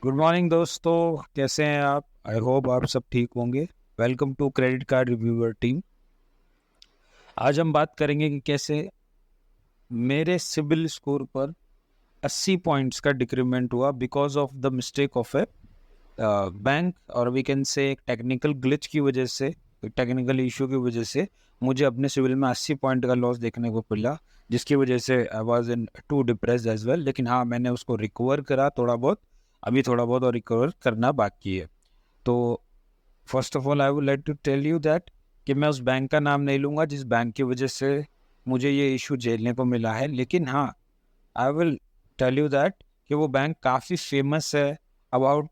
Good morning दोस्तों, कैसे हैं आप? आई होप आप सब ठीक होंगे। Welcome to credit card reviewer team. आज हम बात करेंगे कि कैसे मेरे सिबिल स्कोर पर 80 पॉइंट्स का डिक्रीमेंट हुआ because of the mistake of A bank, और वी कैन से एक टेक्निकल ग्लिच की वजह से, टेक्निकल इशू की वजह से मुझे अपने सिविल में 80 पॉइंट का लॉस देखने को मिला, जिसकी वजह से I was in too depressed as well. लेकिन हाँ, मैंने उसको रिकवर करा थोड़ा बहुत, अभी थोड़ा बहुत और रिकवर करना बाकी है। तो first of all I would like to tell you that कि मैं उस बैंक का नाम नहीं लूँगा जिस बैंक की वजह से मुझे ये इशू झेलने को मिला है। लेकिन हाँ, I will tell you that कि वो बैंक काफ़ी फेमस है अबाउट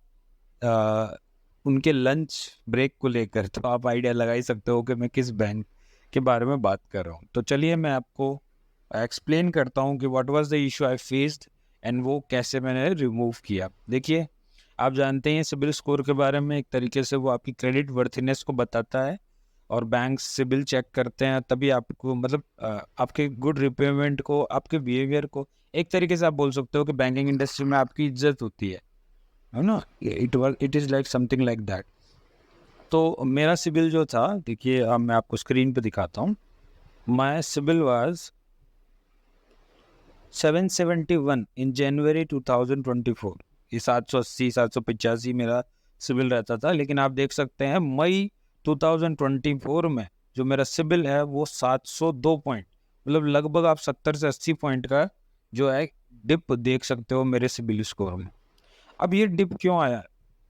उनके लंच ब्रेक को लेकर। तो आप आइडिया लगा ही सकते हो कि मैं किस बैंक के बारे में बात कर रहा हूँ। तो चलिए मैं आपको एक्सप्लेन करता हूँ कि what was the issue I faced and वो कैसे मैंने रिमूव किया। देखिए, आप जानते हैं सिबिल स्कोर के बारे में, एक तरीके से वो आपकी क्रेडिट वर्थीनेस को बताता है, और बैंक सिबिल चेक करते हैं तभी आपको मतलब आपके गुड रिपेमेंट को, आपके बिहेवियर को, एक तरीके से आप बोल सकते हो कि बैंकिंग इंडस्ट्री में आपकी इज्जत होती है ना। It is like something like that. तो मेरा सिबिल जो था, देखिए अब मैं आपको स्क्रीन पे दिखाता हूँ। माई सिबिल वाज 771 इन जनवरी 2024। ये 780 785 मेरा सिबिल रहता था। लेकिन आप देख सकते हैं मई 2024 में जो मेरा सिबिल है वो 702 पॉइंट, मतलब लगभग आप 70 से 80 पॉइंट का जो है डिप देख सकते हो मेरे सिबिल स्कोर में। अब ये डिप क्यों आया?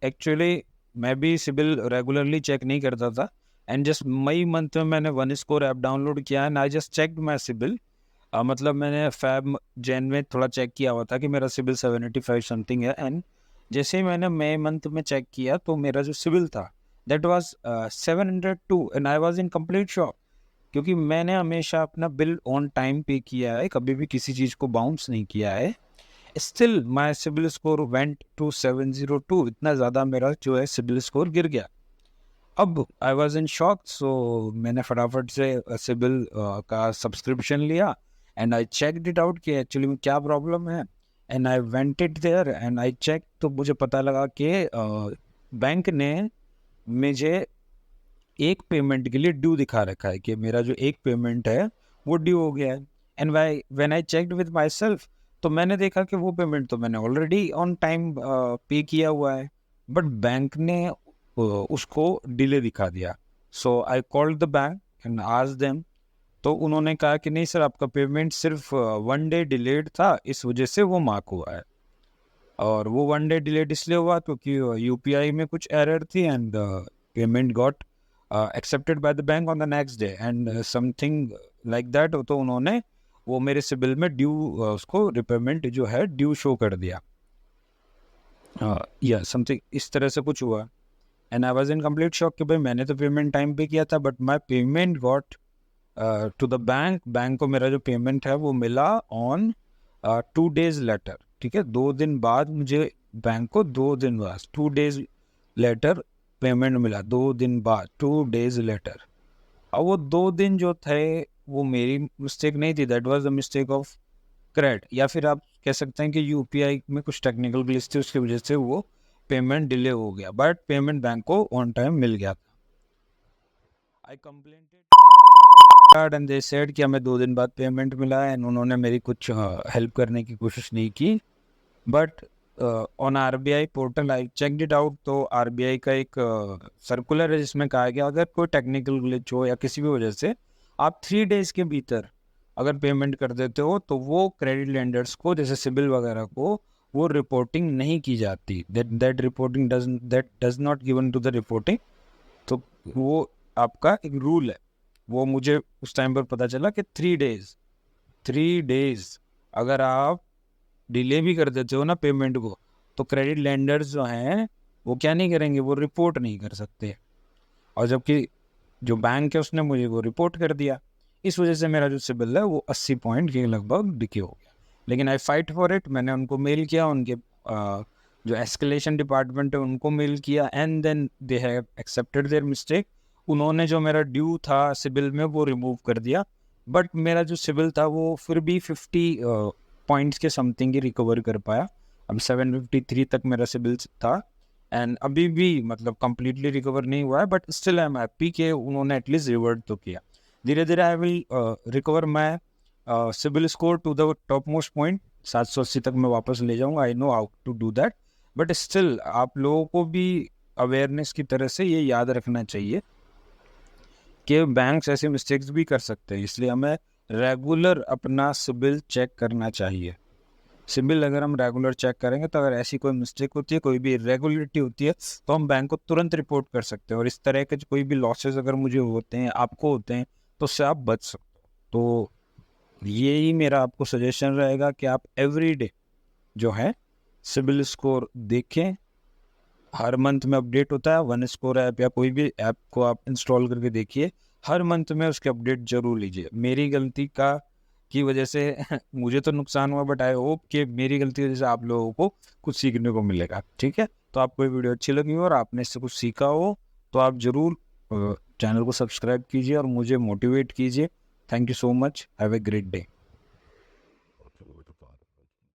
एक्चुअली मैं भी सिबिल रेगुलरली चेक नहीं करता था, एंड जस्ट मई मंथ में मैंने वन स्कोर ऐप डाउनलोड किया and I just checked my CIBIL. मतलब मैंने फैब जैन में थोड़ा चेक किया हुआ था कि मेरा सिबिल 785 समथिंग है, एंड जैसे ही मैंने मई मंथ में चेक किया तो मेरा जो सिबिल था that was 702 and I was in complete shock, क्योंकि मैंने हमेशा अपना बिल ऑन टाइम पे किया है, कभी भी किसी चीज़ को बाउंस नहीं किया है। Still my CIBIL score went to 702, इतना ज़्यादा मेरा जो है सिबिल स्कोर गिर गया। अब आई वॉज इन शॉक, सो मैंने फटाफट से सिबिल का सब्सक्रिप्शन लिया and I checked it out कि एक्चुअली में क्या प्रॉब्लम है। And I went it there and I check, तो मुझे पता लगा कि बैंक ने मुझे एक पेमेंट के लिए ड्यू दिखा रखा है कि मेरा जो एक पेमेंट है वो ड्यू हो गया है। And why when I checked with myself, तो मैंने देखा कि वो पेमेंट तो मैंने ऑलरेडी ऑन टाइम पे किया हुआ है, बट बैंक ने उसको डिले दिखा दिया। So I called the bank and asked them. तो उन्होंने कहा कि नहीं सर, आपका पेमेंट सिर्फ वन डे डिलेड था, इस वजह से वो मार्क हुआ है। और वो वन डे डिलेड इसलिए हुआ क्योंकि यूपीआई में कुछ एरर थी and payment got accepted by the bank on the next day and something like that. तो उन्होंने वो मेरे सिबिल में ड्यू उसको रिपेमेंट जो है ड्यू शो कर दिया, या समथिंग इस तरह से कुछ हुआ। And I was in complete shock कि भाई मैंने तो पेमेंट टाइम पे किया था, but my payment got to the bank. Bank को मेरा जो पेमेंट है वो मिला ऑन 2 days लेटर। ठीक है, 2 दिन बाद मुझे बैंक को 2 दिन बाद 2 days लेटर पेमेंट मिला, 2 दिन बाद 2 days लेटर। अब वो 2 दिन जो थे वो मेरी मिस्टेक नहीं थी, that was the mistake of credit, या फिर आप कह सकते हैं कि यूपीआई में कुछ टेक्निकल ग्लिच थी, उसकी वजह से वो पेमेंट डिले हो गया, बट पेमेंट बैंक को ऑन टाइम मिल गया था। आई कंप्लेंटेड कार्ड एंड दे सेड कि हमें 2 दिन बाद पेमेंट मिला है, एंड उन्होंने मेरी कुछ हेल्प करने की कोशिश नहीं की। But on RBI portal I checked it out, तो आरबीआई का एक सर्कुलर है जिसमें कहा गया अगर कोई टेक्निकल ग्लिच हो या किसी भी वजह से आप 3 days के भीतर अगर पेमेंट कर देते हो तो वो क्रेडिट लेंडर्स को, जैसे सिबिल वगैरह को, वो रिपोर्टिंग नहीं की जाती। That reporting does not given to the reporting. तो वो आपका एक रूल है, वो मुझे उस टाइम पर पता चला कि 3 days अगर आप डिले भी कर देते हो ना पेमेंट को, तो क्रेडिट लेंडर्स जो हैं वो क्या नहीं करेंगे, वो रिपोर्ट नहीं कर सकते। और जबकि जो बैंक है उसने मुझे वो रिपोर्ट कर दिया, इस वजह से मेरा जो सिबिल है वो 80 पॉइंट के लगभग डिके हो गया। लेकिन आई फाइट फॉर इट, मैंने उनको मेल किया, उनके जो एस्केलेशन डिपार्टमेंट है उनको मेल किया, and then they have accepted their mistake. उन्होंने जो मेरा ड्यू था सिबिल में वो रिमूव कर दिया, बट मेरा जो सिबिल था वो फिर भी 50 पॉइंट्स के समथिंग ही रिकवर कर पाया। अब 753 तक मेरा सिबिल था एंड अभी भी मतलब कंप्लीटली रिकवर नहीं हुआ है, but still I am happy कि उन्होंने एटलीस्ट रिवर्ट तो किया। धीरे धीरे I will recover my CIBIL score to the top most point, 780 तक मैं वापस ले जाऊंगा। I know how to do that, but still आप लोगों को भी अवेयरनेस की तरह से ये याद रखना चाहिए कि बैंक्स ऐसे मिस्टेक्स भी कर सकते हैं, इसलिए हमें रेगुलर अपना सिबिल चेक करना चाहिए। सिबिल अगर हम रेगुलर चेक करेंगे तो अगर ऐसी कोई मिस्टेक होती है, कोई भी इरेगुलरिटी होती है, तो हम बैंक को तुरंत रिपोर्ट कर सकते हैं और इस तरह के कोई भी लॉसेस अगर मुझे होते हैं, आपको होते हैं, तो उससे आप बच सकते हो। तो यही मेरा आपको सजेशन रहेगा कि आप एवरीडे जो है सिबिल स्कोर देखें। हर मंथ में अपडेट होता है, वन स्कोर ऐप या कोई भी ऐप को आप इंस्टॉल करके देखिए, हर मंथ में उसके अपडेट जरूर लीजिए। मेरी गलती की वजह से मुझे तो नुकसान हुआ, बट आई होप कि मेरी गलती की वजह से आप लोगों को कुछ सीखने को मिलेगा। ठीक है, तो आपको ये वीडियो अच्छी लगी हो और आपने इससे कुछ सीखा हो तो आप ज़रूर चैनल को सब्सक्राइब कीजिए और मुझे मोटिवेट कीजिए। Thank you so much, have a great day.